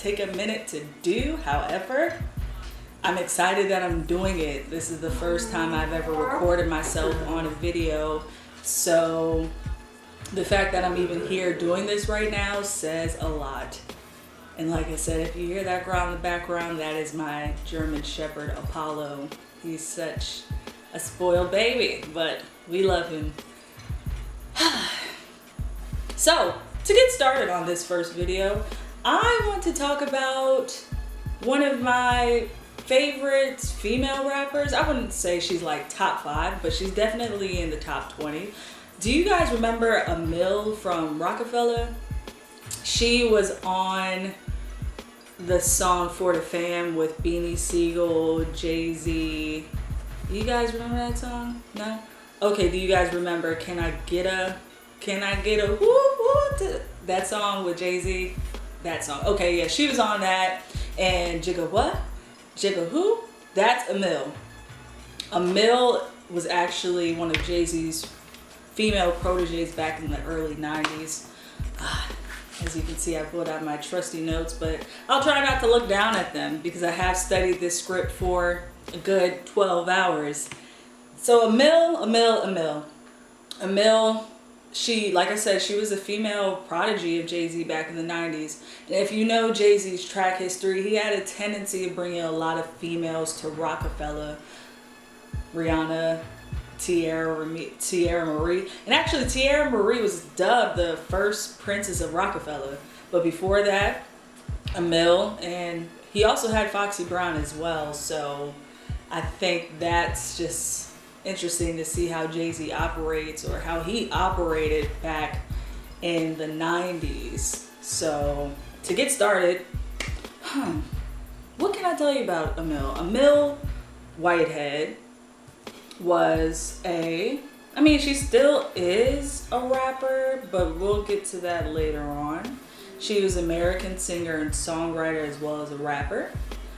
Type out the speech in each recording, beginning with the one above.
take a minute to do. However, I'm excited that I'm doing it. This is the first time I've ever recorded myself on a video. So the fact that I'm even here doing this right now says a lot. And like I said, if you hear that growl in the background, that is my German Shepherd, Apollo. He's such a spoiled baby, but we love him. So, to get started on this first video, I want to talk about one of my favorite female rappers. I wouldn't say she's like top 5, but she's definitely in the top 20. Do you guys remember A.M.I.L from Roc-A-Fella? She was on the song For the Fam with Beanie Sigel, Jay-Z. Do you guys remember that song? No? Okay, do you guys remember Can I Get a woo woo? That song with Jay-Z? That song. Okay, yeah, she was on that. And Jigga what? Jigga who? That's A.M.I.L. A.M.I.L was actually one of Jay-Z's female proteges back in the early 90s. As you can see, I pulled out my trusty notes, but I'll try not to look down at them because I have studied this script for a good 12 hours. So A.M.I.L, she, like I said, she was a female prodigy of Jay-Z back in the 90s. And if you know Jay-Z's track history, he had a tendency of bringing a lot of females to Roc-A-Fella, Rihanna, Tierra Marie. And actually, Tierra Marie was dubbed the first princess of Roc-A-Fella. But before that, A.M.I.L, and he also had Foxy Brown as well. So I think that's just interesting to see how Jay-Z operates, or how he operated back in the 90s. So to get started, what can I tell you about A.M.I.L? A.M.I.L Whitehead was she still is a rapper, but we'll get to that later on. She was an American singer and songwriter as well as a rapper.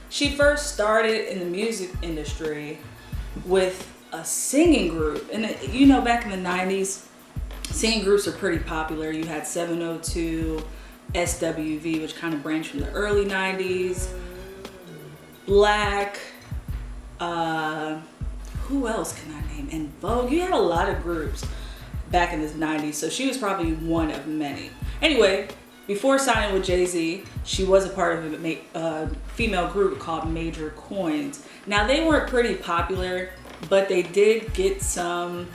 She first started in the music industry with a singing group. And you know, back in the 90s, singing groups are pretty popular. You had 702, SWV, which kind of branched from the early 90s, Black, who else can I name? And Vogue. You had a lot of groups back in the 90s, so she was probably one of many. Anyway, before signing with Jay-Z, she was a part of a female group called Major Coins. Now, they weren't pretty popular, but they did get some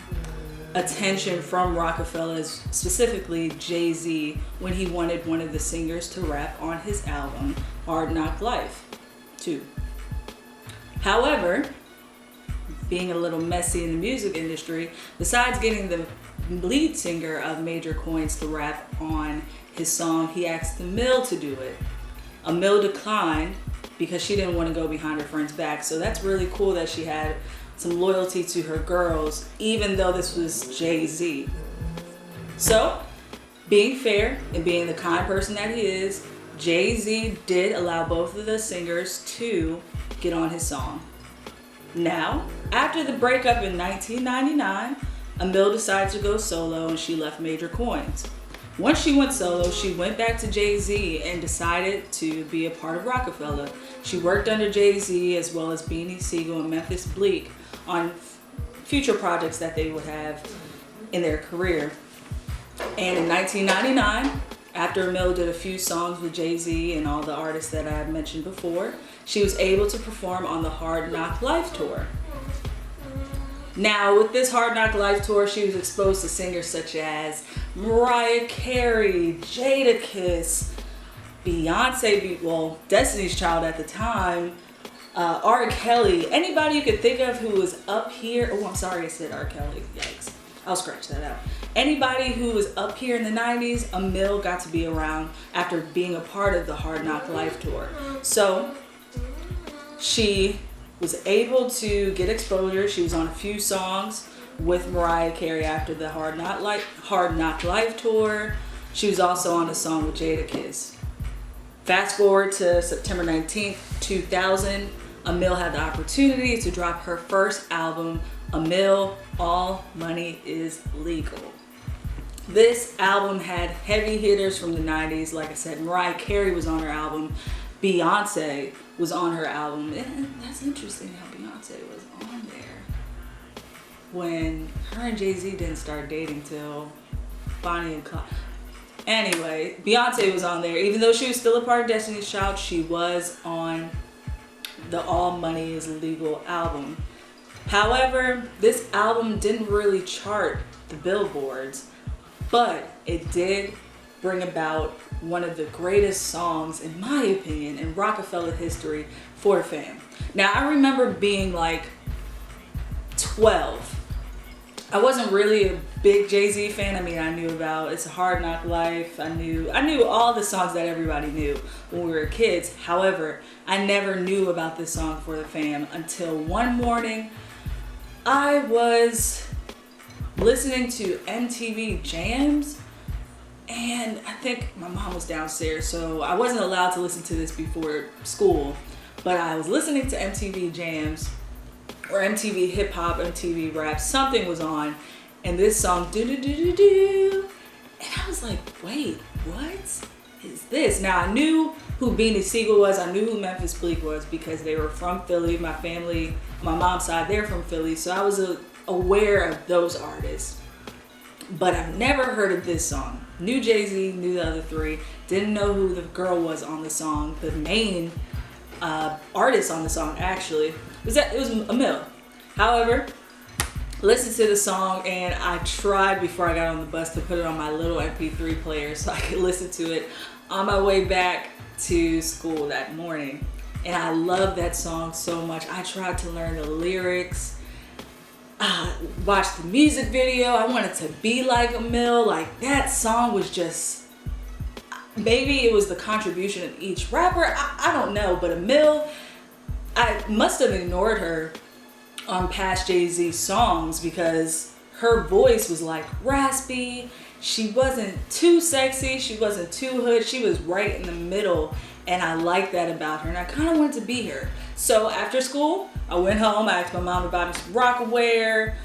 attention from Roc-A-Fella, specifically Jay-Z, when he wanted one of the singers to rap on his album, Hard Knock Life 2. However, being a little messy in the music industry, besides getting the lead singer of Major Coins to rap on his song, he asked A.M.I.L to do it. A.M.I.L declined because she didn't want to go behind her friend's back. So that's really cool that she had some loyalty to her girls, even though this was Jay-Z. So, being fair and being the kind person that he is, Jay-Z did allow both of the singers to get on his song. Now, after the breakup in 1999, A.M.I.L decided to go solo and she left Major Coins. Once she went solo, she went back to Jay-Z and decided to be a part of Roc-A-Fella. She worked under Jay-Z as well as Beanie Sigel and Memphis Bleek on future projects that they would have in their career. And in 1999, after A.M.I.L did a few songs with Jay-Z and all the artists that I had mentioned before, she was able to perform on the Hard Knock Life tour. Now, with this Hard Knock Life tour, she was exposed to singers such as Mariah Carey, Jadakiss, Beyonce, well, Destiny's Child at the time, R. Kelly, anybody you could think of who was up here. Oh, I'm sorry I said R. Kelly, yikes. I'll scratch that out. Anybody who was up here in the 90s, A.M.I.L got to be around after being a part of the Hard Knock Life tour. So she was able to get exposure. She was on a few songs with Mariah Carey after the Hard Knock Life tour. She was also on a song with Jadakiss. Fast forward to September 19th, 2000, A.M.I.L had the opportunity to drop her first album, A.M.I.L, All Money Is Legal. This album had heavy hitters from the 90s. Like I said, Mariah Carey was on her album. Beyonce was on her album. And that's interesting how Beyonce was on there when her and Jay-Z didn't start dating till Bonnie and Clyde. Anyway, Beyonce was on there. Even though she was still a part of Destiny's Child, she was on the All Money Is Legal album. However, this album didn't really chart the billboards, but it did bring about one of the greatest songs, in my opinion, in Roc-A-Fella history for the fam. Now, I remember being like 12. I wasn't really a big Jay-Z fan. I mean, I knew about It's a Hard Knock Life. I knew all the songs that everybody knew when we were kids. However, I never knew about this song for the fam until one morning I was listening to MTV Jams, and I think my mom was downstairs, so I wasn't allowed to listen to this before school, but I was listening to MTV Jams or MTV Hip Hop, MTV Rap, something was on, and this song, do do do do do, and I was like, wait, what is this? Now, I knew who Beanie Siegel was, I knew who Memphis Bleek was because they were from Philly. My family, my mom's side, they're from Philly, so I was aware of those artists, but I've never heard of this song. Knew Jay-Z, knew the other three, didn't know who the girl was on the song. The main artist on the song actually was A.M.I.L. However, listened to the song, and I tried before I got on the bus to put it on my little MP3 player so I could listen to it on my way back to school that morning. And I love that song so much. I tried to learn the lyrics, watched the music video. I wanted to be like A.M.I.L. Like, that song was just, maybe it was the contribution of each rapper. I don't know, but A.M.I.L, I must have ignored her on past Jay-Z songs because her voice was like raspy. She wasn't too sexy. She wasn't too hood. She was right in the middle. And I liked that about her. And I kind of wanted to be her. So after school, I went home. I asked my mom about some Roc-A-Wear.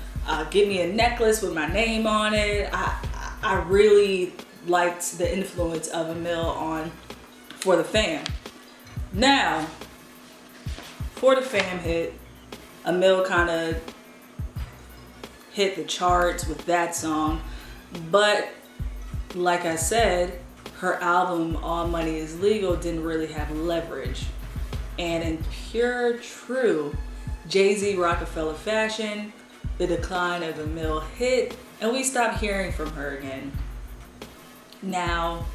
Give me a necklace with my name on it. I really liked the influence of A.M.I.L on For the Fam. Now, For the Fam hit. A.M.I.L kind of hit the charts with that song. But like I said, her album All Money Is Legal didn't really have leverage. And in pure true Jay-Z Roc-A-Fella fashion, the decline of A.M.I.L hit, and we stopped hearing from her again. Now,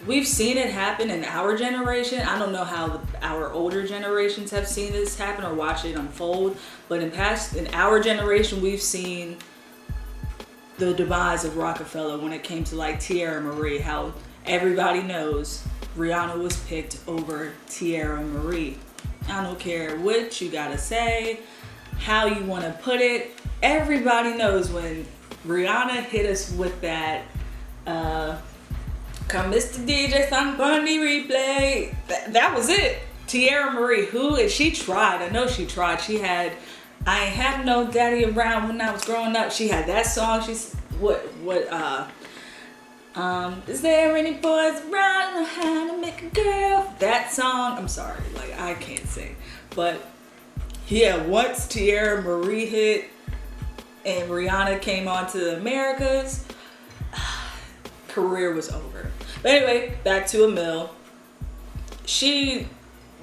we've seen it happen in our generation. I don't know how our older generations have seen this happen or watched it unfold, but in our generation, we've seen the demise of Roc-A-Fella when it came to like Tierra Marie, how everybody knows Rihanna was picked over Tierra Marie. I don't care what you gotta say, how you wanna put it. Everybody knows when Rihanna hit us with that, come Mr. DJ, some funny replay. That was it. Tierra Marie, and she tried. I know she tried. She had I Ain't Have No Daddy Around when I was growing up. She had that song. She's is there any boys around know how to make a girl? That song, I'm sorry, like I can't sing. But yeah, once Tierra Marie hit and Rihanna came on to the Americas, career was over. But anyway, back to A.M.I.L.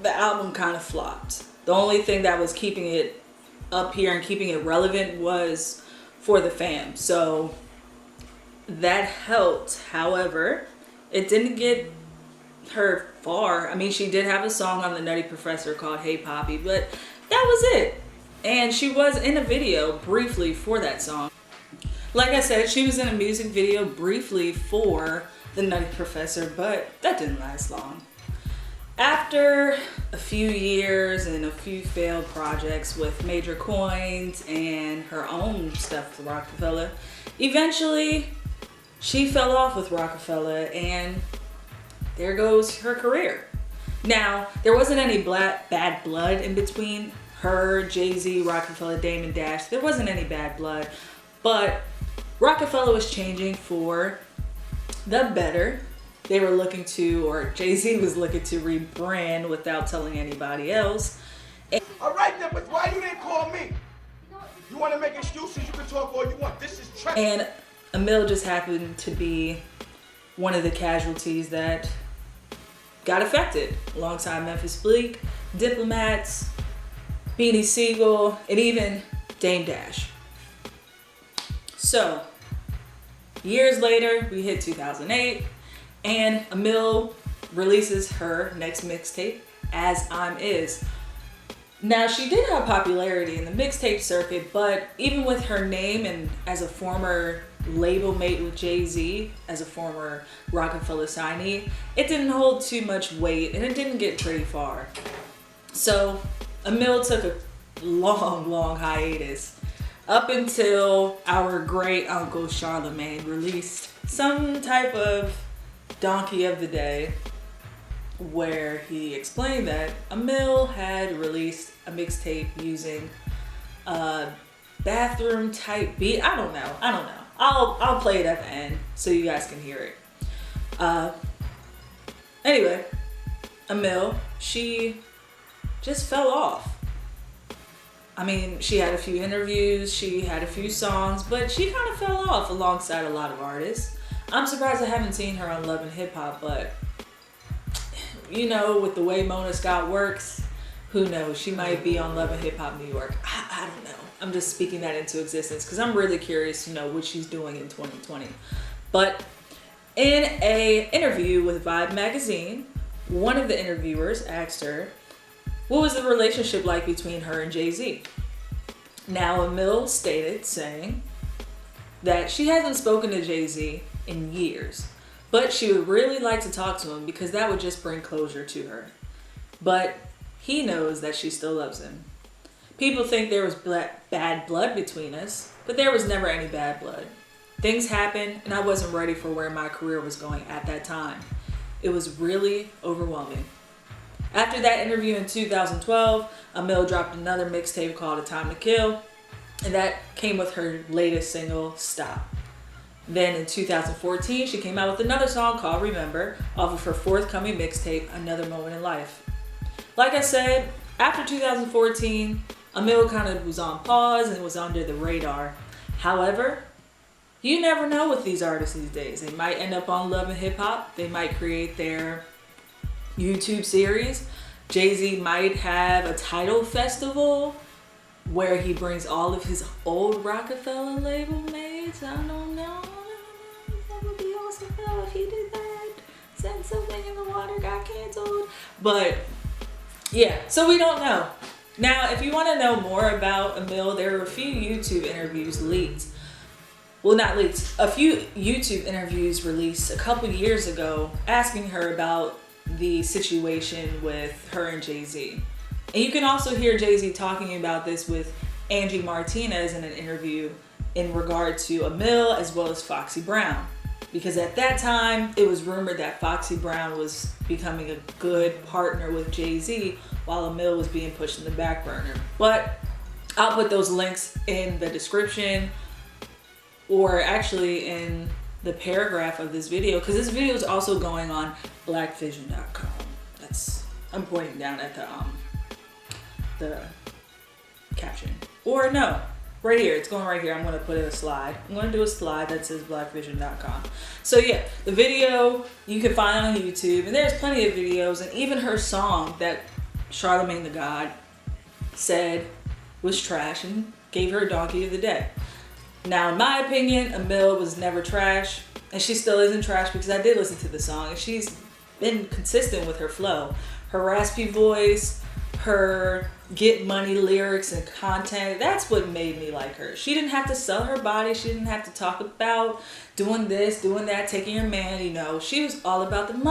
The album kind of flopped. The only thing that was keeping it up here and keeping it relevant was For the Fam. So that helped. However, it didn't get her far. I mean, she did have a song on the Nutty Professor called Hey Poppy, but that was it. And she was in a video briefly for that song. Like I said, she was in a music video briefly for the Nutty Professor, but that didn't last long. After a few years and a few failed projects with Major Coins and her own stuff for Roc-A-Fella, eventually she fell off with Roc-A-Fella, and there goes her career. Now, there wasn't any bad blood in between her, Jay-Z, Roc-A-Fella, Damon Dash. There wasn't any bad blood, but Roc-A-Fella was changing for the better. they were looking to, or Jay-Z was looking to rebrand without telling anybody else. All right then, but why you didn't call me? You want to make excuses, you can talk all you want. This is trash. And A.M.I.L just happened to be one of the casualties that got affected alongside Memphis Bleak, Diplomats, Beanie Siegel, and even Dame Dash. So, years later, we hit 2008, and A.M.I.L releases her next mixtape, A.M.I.L. Now, she did have popularity in the mixtape circuit, but even with her name and as a former label mate with Jay-Z, as a former Roc-A-Fella signee, it didn't hold too much weight and it didn't get pretty far. So, A.M.I.L took a long hiatus up until our great uncle Charlemagne released some type of donkey of the day where he explained that A.M.I.L had released a mixtape using a bathroom type beat. I don't know. I'll play it at the end so you guys can hear it. Anyway, A.M.I.L, she just fell off. I mean, she had a few interviews, she had a few songs, but she kind of fell off alongside a lot of artists. I'm surprised I haven't seen her on Love and Hip Hop, but you know, with the way Mona Scott works, who knows? She might be on Love and Hip Hop New York. I don't know. I'm just speaking that into existence because I'm really curious to know what she's doing in 2020. But in a interview with Vibe magazine, one of the interviewers asked her, what was the relationship like between her and Jay-Z? Now, A.M.I.L stated, saying that she hasn't spoken to Jay-Z in years, but she would really like to talk to him because that would just bring closure to her. But he knows that she still loves him. People think there was bad blood between us, but there was never any bad blood. Things happened and I wasn't ready for where my career was going at that time. It was really overwhelming. After that interview in 2012, A.M.I.L dropped another mixtape called A Time to Kill, and that came with her latest single, Stop. Then in 2014, she came out with another song called Remember off of her forthcoming mixtape, Another Moment in Life. Like I said, after 2014, A.M.I.L kind of was on pause and was under the radar. However, you never know with these artists these days. They might end up on Love and Hip Hop. They might create their YouTube series. Jay-Z might have a title festival where he brings all of his old Roc-A-Fella label mates. I don't know. That would be awesome though if he did that. Send something in the water, got canceled. But yeah, so we don't know. Now, if you want to know more about A.M.I.L, there were a few YouTube interviews leaked. Well, not leaked. A few YouTube interviews released a couple years ago asking her about the situation with her and Jay-Z. And you can also hear Jay-Z talking about this with Angie Martinez in an interview in regard to A.M.I.L as well as Foxy Brown. Because at that time, it was rumored that Foxy Brown was becoming a good partner with Jay-Z while A.M.I.L was being pushed in the back burner. But I'll put those links in the description or actually in the paragraph of this video, because this video is also going on blackvision.com. I'm pointing down at the caption. Or no, right here, it's going right here. I'm gonna put in a slide. I'm gonna do a slide that says blackvision.com. So yeah, the video you can find on YouTube, and there's plenty of videos, and even her song that Charlemagne the God said was trash and gave her a donkey of the day. Now, in my opinion, A.M.I.L was never trash, and she still isn't trash because I did listen to the song, and she's been consistent with her flow. Her raspy voice, her get money lyrics and content, that's what made me like her. She didn't have to sell her body. She didn't have to talk about doing this, doing that, taking your man, you know. She was all about the money.